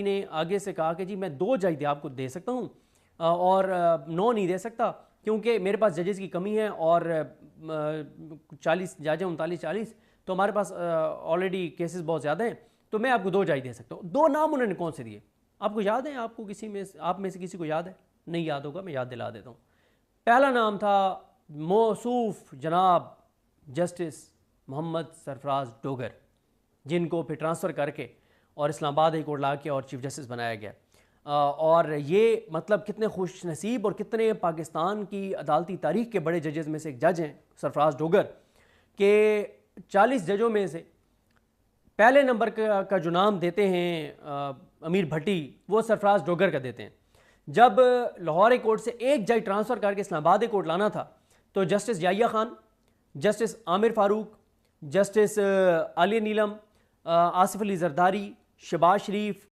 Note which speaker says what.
Speaker 1: ने आगे से कहा कि जी मैं 2 जज आपको दे सकता हूँ और 9 नहीं दे सकता क्योंकि मेरे पास जजेस की कमी है और 40 जज हैं, 39-40, तो हमारे पास ऑलरेडी केसेस बहुत ज़्यादा हैं, तो मैं आपको 2 जज दे सकता हूँ। 2 नाम उन्होंने कौन से दिए? आपको याद है? आपको किसी में आप में से किसी को याद है? नहीं याद होगा, मैं याद दिला देता हूँ। पहला नाम था मौसूफ जनाब जस्टिस मोहम्मद सरफराज डोगर, जिनको फिर ट्रांसफ़र करके और इस्लामाबाद हाई कोर्ट ला के और चीफ जस्टिस बनाया गया। और ये मतलब कितने खुश नसीब और कितने पाकिस्तान की अदालती तारीख के बड़े जजेस में से एक जज हैं सरफराज डोगर के 40 जजों में से पहले नंबर का जो नाम देते हैं अमीर भट्टी, वो सरफराज डोगर का देते हैं। जब लाहौर हाई कोर्ट से एक जज ट्रांसफ़र करके इस्लामाबाद हाई कोर्ट लाना था तो justice Yahya Khan, justice Aamir Farooq, justice Aalia Neelum, Asif Ali Zardari, Shehbaz शरीफ,